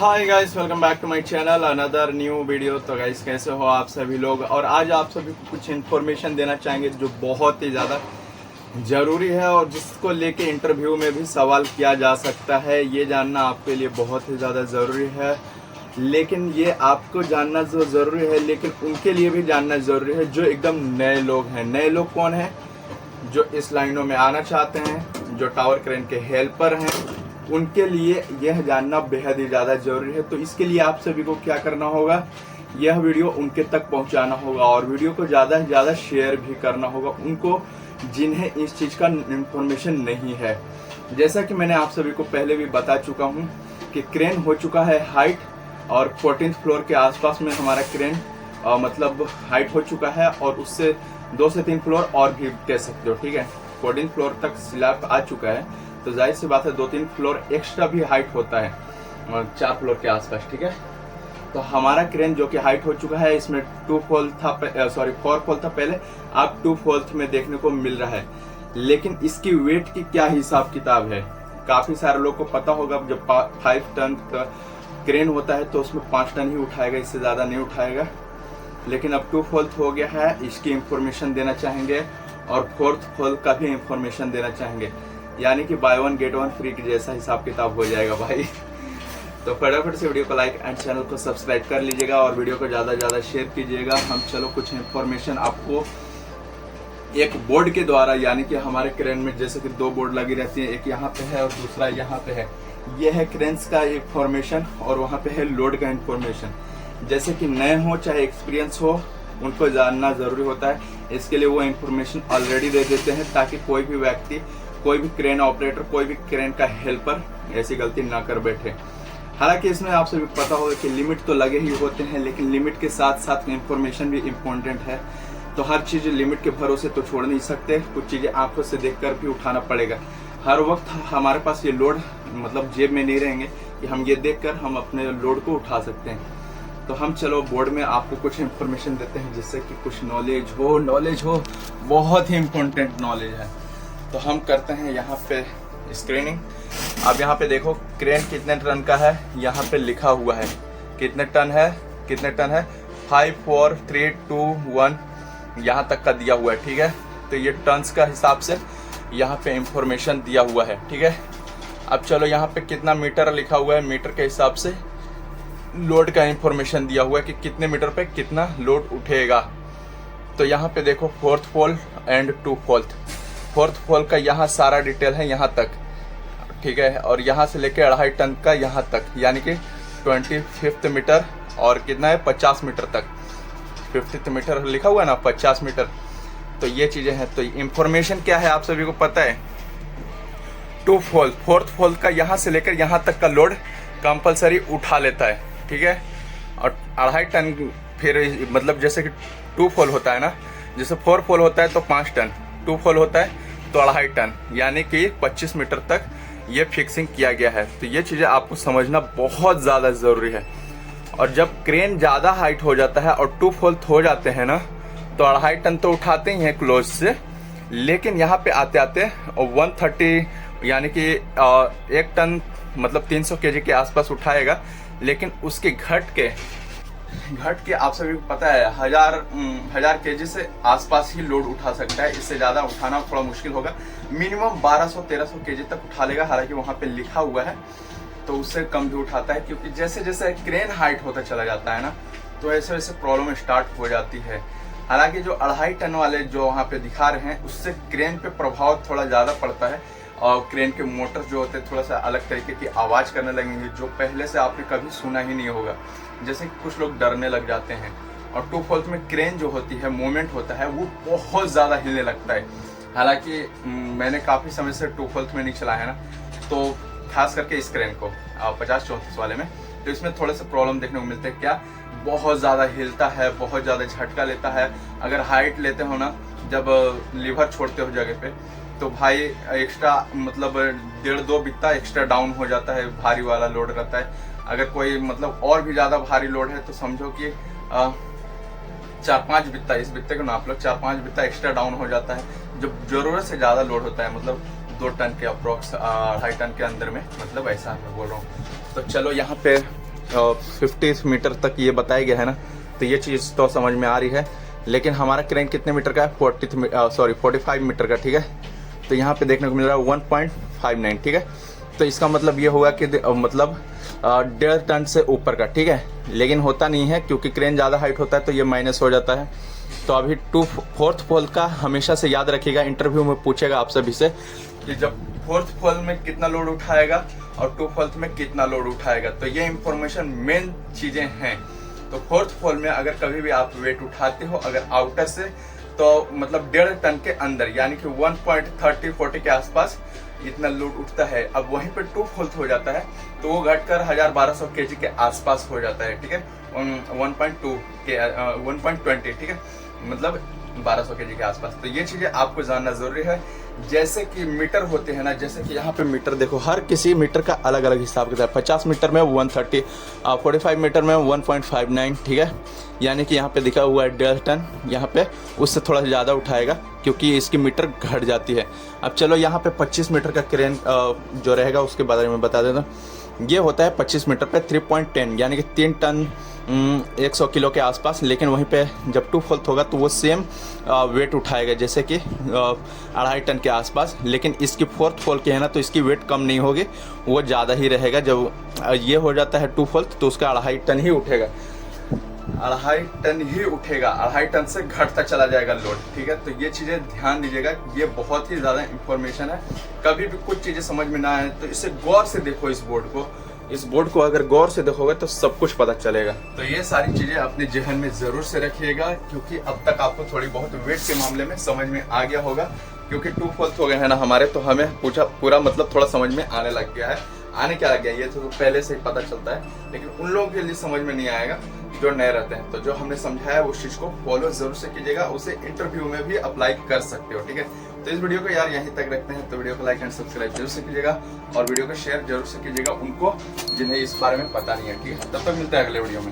Hi guys, welcome back to my channel, another new video. तो guys कैसे हो आप सभी लोग। और आज आप सभी को कुछ इन्फॉर्मेशन देना चाहेंगे जो बहुत ही ज़्यादा ज़रूरी है और जिसको लेके इंटरव्यू में भी सवाल किया जा सकता है। ये जानना आपके लिए बहुत ही ज़्यादा ज़रूरी है। लेकिन ये आपको जानना जो ज़रूरी है, लेकिन उनके लिए भी जानना ज़रूरी है जो एकदम नए लोग हैं। नए लोग कौन हैं? जो इस लाइनों में आना चाहते हैं, जो टावर क्रेन के हेल्पर हैं, उनके लिए यह जानना बेहद ही ज़्यादा ज़रूरी है। तो इसके लिए आप सभी को क्या करना होगा, यह वीडियो उनके तक पहुंचाना होगा और वीडियो को ज़्यादा से ज़्यादा शेयर भी करना होगा उनको जिन्हें इस चीज़ का इन्फॉर्मेशन नहीं है। जैसा कि मैंने आप सभी को पहले भी बता चुका हूं कि क्रेन हो चुका है हाइट और 14th फ्लोर के आसपास में हमारा क्रेन मतलब हाइट हो चुका है और उससे 2 से 3 फ्लोर और भी कह सकते हो। ठीक है, 14th फ्लोर तक स्लैब आ चुका है, तो जाहिर सी बात है 2-3 फ्लोर एक्स्ट्रा भी हाइट होता है 4 फ्लोर के आसपास। ठीक है, तो हमारा क्रेन जो कि हाइट हो चुका है, इसमें 4 फोल था पहले, अब 2 फोल्थ में देखने को मिल रहा है। लेकिन इसकी वेट की क्या हिसाब किताब है, काफी सारे लोग को पता होगा। जब 5 टन का क्रेन होता है तो उसमें 5 टन ही उठाएगा, इससे ज्यादा नहीं उठाएगा। लेकिन अब 2 फोल्थ हो गया है, इसकी इंफॉर्मेशन देना चाहेंगे और 4th फोल्थ का भी इंफॉर्मेशन देना चाहेंगे, यानी कि बाय 1 गेट 1 फ्री के जैसा हिसाब किताब हो जाएगा भाई। तो फटाफट से वीडियो को लाइक एंड चैनल को सब्सक्राइब कर लीजिएगा और वीडियो को ज़्यादा से ज़्यादा शेयर कीजिएगा। हम चलो कुछ इन्फॉर्मेशन आपको एक बोर्ड के द्वारा, यानी कि हमारे क्रेन में जैसे कि 2 बोर्ड लगी रहती है, एक यहाँ पे है और दूसरा यहाँ पे है। ये है क्रेन्स का इंफॉर्मेशन और वहाँ पे है लोड का इंफॉर्मेशन। जैसे कि नए हो चाहे एक्सपीरियंस हो, उनको जानना ज़रूरी होता है। इसके लिए वो इन्फॉर्मेशन ऑलरेडी दे देते हैं ताकि कोई भी व्यक्ति, कोई भी क्रेन ऑपरेटर, कोई भी क्रेन का हेल्पर ऐसी गलती ना कर बैठे। हालांकि इसमें आप सभी को पता होगा कि लिमिट तो लगे ही होते हैं, लेकिन लिमिट के साथ साथ इन्फॉर्मेशन भी इम्पोर्टेंट है। तो हर चीज़ लिमिट के भरोसे तो छोड़ नहीं सकते, कुछ चीज़ें आंखों से देखकर भी उठाना पड़ेगा। हर वक्त हमारे पास ये लोड मतलब जेब में नहीं रहेंगे कि हम ये देखकर हम अपने लोड को उठा सकते हैं। तो हम चलो बोर्ड में आपको कुछ इन्फॉर्मेशन देते हैं जिससे कि कुछ नॉलेज हो, बहुत ही इम्पोर्टेंट नॉलेज है। तो हम करते हैं यहाँ पे स्क्रीनिंग। अब यहाँ पे देखो क्रेन कितने टन का है, यहाँ पे लिखा हुआ है कितने टन है 5 4 3 2 1 यहाँ तक का दिया हुआ है। ठीक है, तो ये टन्स का हिसाब से यहाँ पे इंफॉर्मेशन दिया हुआ है। ठीक है, अब चलो यहाँ पे कितना मीटर लिखा हुआ है, मीटर के हिसाब से लोड का इंफॉर्मेशन दिया हुआ है कि कितने मीटर पे कितना लोड उठेगा। तो यहाँ पे देखो 4th फोल एंड 2 फोल्थ। 4th फोल का यहाँ सारा डिटेल है यहाँ तक। ठीक है, और यहाँ से लेके 2.5 टन का यहाँ तक, यानी कि 25th मीटर और कितना है 50 मीटर तक। 50th मीटर लिखा हुआ है ना, 50 मीटर। तो ये चीज़ें हैं। तो इंफॉर्मेशन क्या है आप सभी को पता है। 2 फोल्थ, 4th फोल्थ का यहाँ से लेकर यहाँ तक का लोड कंपलसरी उठा लेता है। ठीक है, और 2.5 टन फिर मतलब जैसे कि 2 फोल होता है ना, जैसे 4 फोल होता है तो 5 टन, 2 फोल होता है तो 2.5 टन, यानी कि 25 मीटर तक ये फिक्सिंग किया गया है। तो ये चीज़ें आपको समझना बहुत ज़्यादा ज़रूरी है। और जब क्रेन ज़्यादा हाइट हो जाता है और 2 फोल्थ हो जाते हैं ना, तो 2.5 टन तो उठाते ही हैं क्लोज से, लेकिन यहाँ पे आते आते 130 यानी कि 1 टन मतलब 300 केजी के आसपास उठाएगा। लेकिन उसके घट के आप सभी को पता है 1000 केजी से आसपास ही लोड उठा सकता है। इससे ज़्यादा उठाना थोड़ा मुश्किल होगा। मिनिमम 1200-1300 केजी तक उठा लेगा, हालांकि वहाँ पे लिखा हुआ है। तो उससे कम भी उठाता है, क्योंकि जैसे जैसे क्रेन हाइट होता चला जाता है ना, तो ऐसे वैसे प्रॉब्लम स्टार्ट हो जाती है। हालांकि जो 2.5 टन वाले जो वहाँ पे दिखा रहे हैं, उससे क्रेन पे प्रभाव थोड़ा ज़्यादा पड़ता है और क्रेन के मोटर जो होते हैं थोड़ा सा अलग तरीके की आवाज़ करने लगेंगे, जो पहले से आपने कभी सुना ही नहीं होगा। जैसे कि कुछ लोग डरने लग जाते हैं। और 2 फोल्थ में क्रेन जो होती है, मूवमेंट होता है, वो बहुत ज़्यादा हिलने लगता है। हालांकि मैंने काफ़ी समय से 2 फोल्थ में नहीं चलाया है ना, तो खास करके इस क्रेन को 50-34 वाले में, तो इसमें थोड़े से प्रॉब्लम देखने को मिलते हैं। क्या, बहुत ज़्यादा हिलता है, बहुत ज़्यादा झटका लेता है। अगर हाइट लेते हो ना, जब लीवर छोड़ते हो जगह पे, तो भाई एक्स्ट्रा मतलब 1.5-2 बित्ता एक्स्ट्रा डाउन हो जाता है, भारी वाला लोड रहता है। अगर कोई मतलब और भी ज़्यादा भारी लोड है तो समझो कि 4-5 बित्ता, इस बित्ते को नाप लो, 4-5 बित्ता एक्स्ट्रा डाउन हो जाता है, जब ज़रूरत से ज़्यादा लोड होता है। मतलब 2 टन के अप्रोक्स 2.5 टन के अंदर में, मतलब ऐसा मैं बोल रहा हूँ। तो चलो यहाँ पे 50 मीटर तक ये बताया गया है ना, तो ये चीज़ तो समझ में आ रही है। लेकिन हमारा क्रेन कितने मीटर का है? 45 मीटर का, ठीक है। तो यहाँ पे देखने को मिल रहा है 1.59, ठीक है। तो इसका मतलब ये होगा कि मतलब 1.5 टन से ऊपर का, ठीक है। लेकिन होता नहीं है, क्योंकि क्रेन ज़्यादा हाइट होता है तो ये माइनस हो जाता है। तो अभी 4th फ्लोर का हमेशा से याद रखिएगा, इंटरव्यू में पूछेगा आप सभी से कि जब 4th फ्लोर में कितना लोड उठाएगा और 2 फ्लोर में कितना लोड उठाएगा। तो ये इंफॉर्मेशन मेन चीज़ें हैं। तो 4th फ्लोर में अगर कभी भी आप वेट उठाते हो अगर आउटर से, तो मतलब 1.5 टन के अंदर, यानी कि 1.30-40 के आसपास इतना लोड उठता है। अब वहीं पे 2 फ्लोर हो जाता है तो वो घटकर 1200 केजी के आसपास हो जाता है, ठीक है। 1.20, ठीक है, मतलब 1200 केजी के आसपास। तो ये चीज़ें आपको जानना ज़रूरी है। जैसे कि मीटर होते हैं ना, जैसे कि यहाँ पे मीटर देखो, हर किसी मीटर का अलग अलग हिसाब किताब। 50 मीटर में 130, 45 मीटर में 1.59, ठीक है। यानी कि यहाँ पे दिखा हुआ है 1.5 टन, यहाँ पे उससे थोड़ा ज़्यादा उठाएगा क्योंकि इसकी मीटर घट जाती है। अब चलो यहाँ पे 25 मीटर का क्रेन जो रहेगा उसके बारे में बता देता। ये होता है 25 मीटर पे 3.10, यानी कि 3 टन 100 किलो के आसपास। लेकिन वहीं पे जब 2 फोल्थ होगा तो वो सेम वेट उठाएगा, जैसे कि 2.5 टन के आसपास। लेकिन इसकी 4th फोल्थ के है ना, तो इसकी वेट कम नहीं होगी, वो ज़्यादा ही रहेगा। जब ये हो जाता है 2 फोल्थ तो उसका 2.5 टन ही उठेगा, 2.5 टन ही उठेगा, 2.5 टन से घटता चला जाएगा लोड, ठीक है। तो ये चीज़ें ध्यान दीजिएगा, ये बहुत ही ज़्यादा इंफॉर्मेशन है। कभी भी कुछ चीज़ें समझ में ना आए तो इसे गौर से देखो, इस बोर्ड को अगर गौर से देखोगे तो सब कुछ पता चलेगा। तो ये सारी चीज़ें अपने जहन में ज़रूर से रखिएगा, क्योंकि अब तक आपको थोड़ी बहुत वेट के मामले में समझ में आ गया होगा। क्योंकि 2 फोल्थ हो गए हैं ना हमारे, तो हमें पूरा मतलब थोड़ा समझ में आने लग गया है। आने क्या लग गया ये तो पहले से ही पता चलता है, लेकिन उन लोगों के लिए समझ में नहीं आएगा जो नए रहते हैं। तो जो हमने समझाया उस चीज़ को फॉलो जरूर से कीजिएगा, उसे इंटरव्यू में भी अप्लाई कर सकते हो, ठीक है। तो इस वीडियो को यार यहीं तक रखते हैं। तो वीडियो को लाइक एंड सब्सक्राइब जरूर से कीजिएगा और वीडियो को शेयर जरूर से कीजिएगा उनको जिन्हें इस बारे में पता नहीं है, ठीक है। तब तक मिलता है अगले वीडियो में।